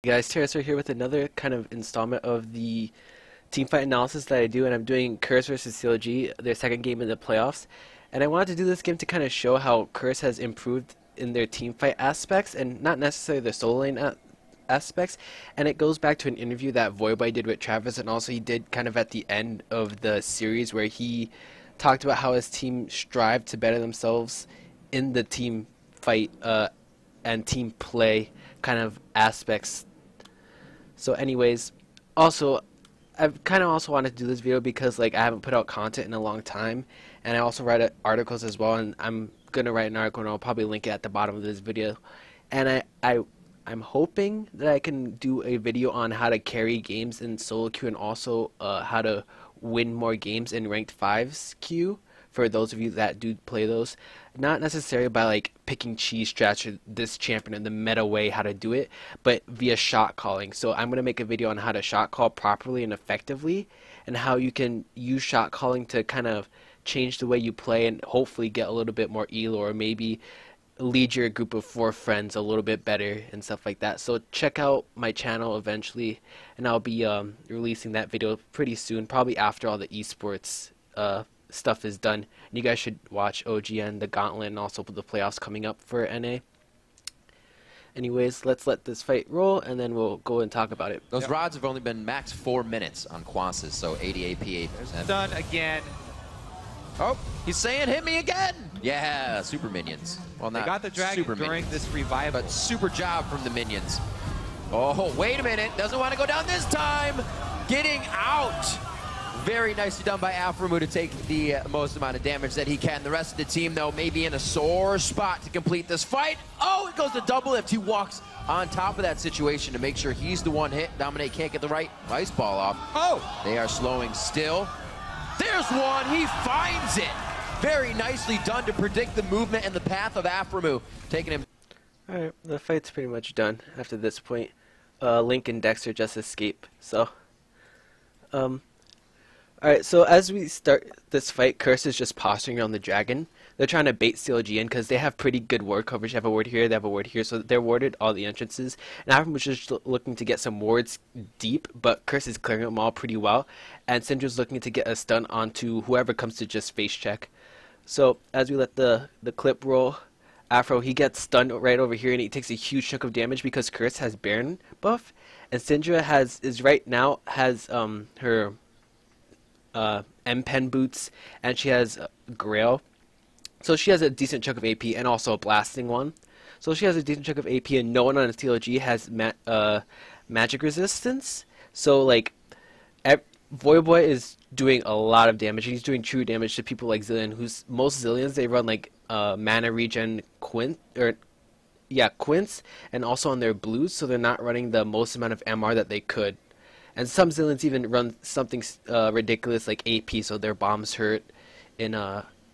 Hey guys, Terracer here with another kind of installment of the team fight analysis that I do, and I'm doing Curse versus CLG, their second game in the playoffs. And I wanted to do this game to kind of show how Curse has improved in their team fight aspects, and not necessarily their solo lane aspects. And it goes back to an interview that Voyboy did with Travis, and also he did kind of at the end of the series where he talked about how his team strived to better themselves in the team fight and team play kind of aspects. So anyways, also I've kind of also wanted to do this video because I haven't put out content in a long time, and I also write articles as well, and I'm gonna write an article and I'll probably link it at the bottom of this video. And I'm hoping that I can do a video on how to carry games in solo queue, and also how to win more games in ranked 5s queue for those of you that do play those. Not necessarily by picking cheese strats or this champion in the meta way how to do it, but via shot calling. So I'm going to make a video on how to shot call properly and effectively, and how you can use shot calling to kind of change the way you play and hopefully get a little bit more elo, or maybe lead your group of 4 friends a little bit better and stuff like that. So check out my channel eventually, and I'll be releasing that video pretty soon, probably after all the esports stuff is done. And you guys should watch OGN, the Gauntlet, and also the playoffs coming up for NA. Anyways, let's let this fight roll, and then we'll go and talk about it. Those rods have only been max 4 minutes on Quasses, so 80 AP, 8%. Done again. Oh, he's saying hit me again! Yeah, super minions. Well, They not got the dragon super during minions, this revival. but super job from the minions. Oh, wait a minute. Doesn't want to go down this time. Getting out. Very nicely done by Aframu to take the most amount of damage that he can. The rest of the team, though, may be in a sore spot to complete this fight. Oh, it goes to double lift. He walks on top of that situation to make sure he's the one hit. Dominate can't get the right ice ball off. Oh! They are slowing still. There's one. He finds it. Very nicely done to predict the movement and the path of Aframu, taking him. Alright, the fight's pretty much done after this point. Link and Dexter just escape. So, alright, so as we start this fight, Curse is just posturing on the dragon. They're trying to bait CLG in because they have pretty good ward coverage. They have a ward here, they have a ward here, so they're warded all the entrances. And Afram was just looking to get some wards deep, but Curse is clearing them all pretty well. And Syndra's looking to get a stun onto whoever comes to just face check. So as we let the clip roll, Afro, he gets stunned right over here, and he takes a huge chunk of damage because Curse has Baron buff, and Syndra has right now her M-Pen boots, and she has Grail. So she has a decent chunk of AP, and also a blasting one. So she has a decent chunk of AP, and no one on the TLG has magic resistance. So Voyboy is doing a lot of damage. He's doing true damage to people like Zillion, who's most Zillions, they run mana regen Quince, and also on their blues, so they're not running the most amount of MR that they could. And some Zillions even run something ridiculous like AP, so their bombs hurt in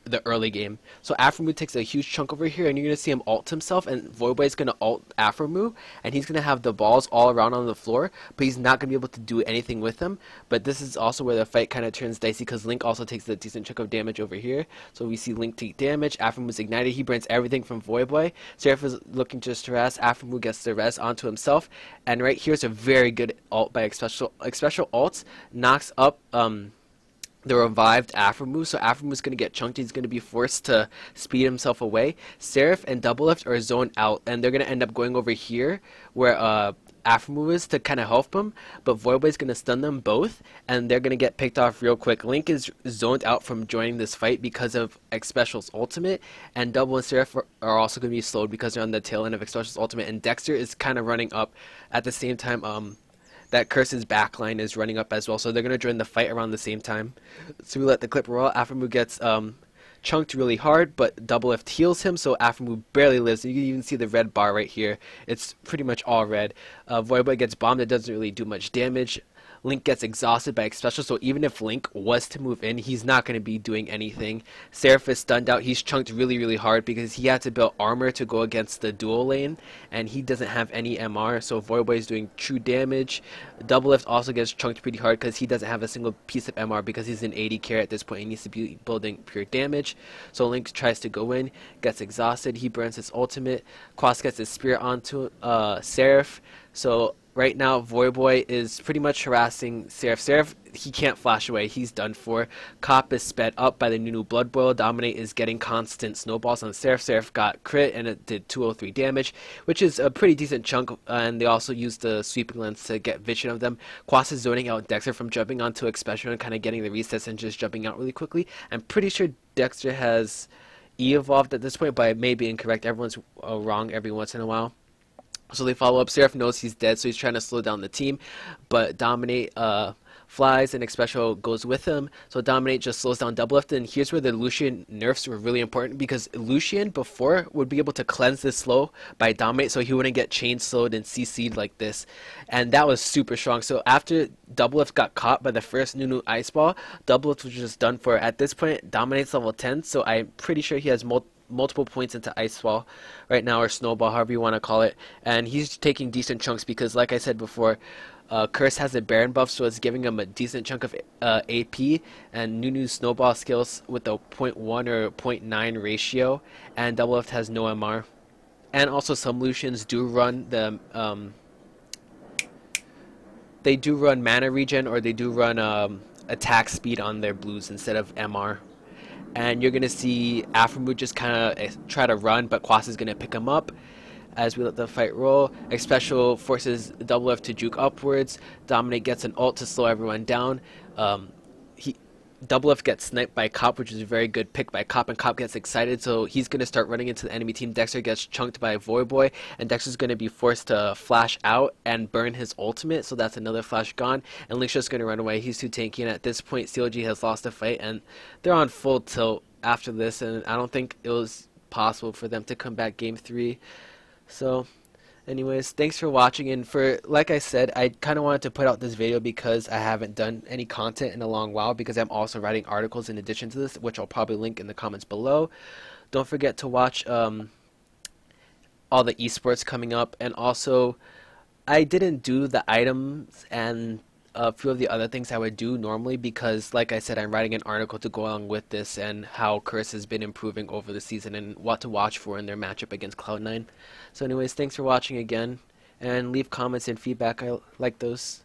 the early game. So Aframu takes a huge chunk over here, and you're going to see him ult himself, and Voyboy is going to ult Aframu, and he's going to have the balls all around on the floor, but he's not going to be able to do anything with them. But this is also where the fight kind of turns dicey, because Link also takes a decent chunk of damage over here. So we see Link take damage, Aframu's ignited, he burns everything from Voyboy. Seraph is looking to just harass, Aframu gets the res onto himself, and right here's a very good ult by Special ults, knocks up the revived Aframu, so Aframu's going to get chunked. He's going to be forced to speed himself away. Seraph and Double Lift are zoned out, and they're going to end up going over here where Aframu is to kind of help him, but Voyboy's going to stun them both, and they're going to get picked off real quick. Link is zoned out from joining this fight because of X-Special's ultimate, and Double and Seraph are also going to be slowed because they're on the tail end of X-Special's ultimate, and Dexter is kind of running up at the same time that Curse's backline is running up as well, so they're going to join the fight around the same time. So we let the clip roll. Aframu gets chunked really hard, but Double Lift heals him, so Aframu barely lives. You can even see the red bar right here. It's pretty much all red. Voyboy gets bombed. It doesn't really do much damage. Link gets exhausted by X-Special, so even if Link was to move in, he's not going to be doing anything. Seraph is stunned out. He's chunked really, really hard because he had to build armor to go against the dual lane, and he doesn't have any MR, so Voyboy is doing true damage. Double Lift also gets chunked pretty hard because he doesn't have a single piece of MR because he's an 80 carry at this point. He needs to be building pure damage. So Link tries to go in, gets exhausted. He burns his ultimate. Quas gets his spear onto Seraph. So right now, Voyboy is pretty much harassing Seraph. Seraph, he can't flash away. He's done for. Cop is sped up by the Nunu Blood Boil. Dominate is getting constant snowballs on Seraph. Seraph got crit and it did 203 damage, which is a pretty decent chunk. And they also used the sweeping lens to get vision of them. Quas is zoning out Dexter from jumping onto Expression and kind of getting the resets and just jumping out really quickly. I'm pretty sure Dexter has E-evolved at this point, but I may be incorrect. Everyone's wrong every once in a while. So they follow up. Seraph knows he's dead, so he's trying to slow down the team. But Dominate flies and Expression goes with him. So Dominate just slows down Doublelift. And here's where the Lucian nerfs were really important, because Lucian before would be able to cleanse this slow by Dominate, so he wouldn't get chain slowed and CC'd like this. And that was super strong. So after Doublelift got caught by the first Nunu Ice Ball, Doublelift was just done for. At this point, Dominate's level 10, so I'm pretty sure he has multiple points into Ice Ball right now, or Snowball, however you want to call it, and he's taking decent chunks because, like I said before, Curse has a Baron buff, so it's giving him a decent chunk of AP, and Nunu's Snowball skills with a 0.1 or 0.9 ratio, and Doublelift has no MR. And also some Lucians do run the they do run mana regen, or they do run attack speed on their blues instead of MR. And you're going to see Afromood just kind of try to run, but Quas is going to pick him up as we let the fight roll. Special forces Doublelift to juke upwards. Dominate gets an ult to slow everyone down. Doublelift gets sniped by Cop, which is a very good pick by Cop, and Cop gets excited, so he's going to start running into the enemy team. Dexter gets chunked by Voyboy, and Dexter's going to be forced to flash out and burn his ultimate, so that's another flash gone, and Link's just going to run away. He's too tanky, and at this point, CLG has lost the fight, and they're on full tilt after this, and I don't think it was possible for them to come back game 3. So anyways, thanks for watching, and like I said, I kind of wanted to put out this video because I haven't done any content in a long while, because I'm also writing articles in addition to this, which I'll probably link in the comments below. Don't forget to watch all the esports coming up, and also I didn't do the items and a few of the other things I would do normally because, like I said, I'm writing an article to go along with this and how Curse has been improving over the season and what to watch for in their matchup against Cloud9. So anyways, thanks for watching again, and leave comments and feedback. I like those.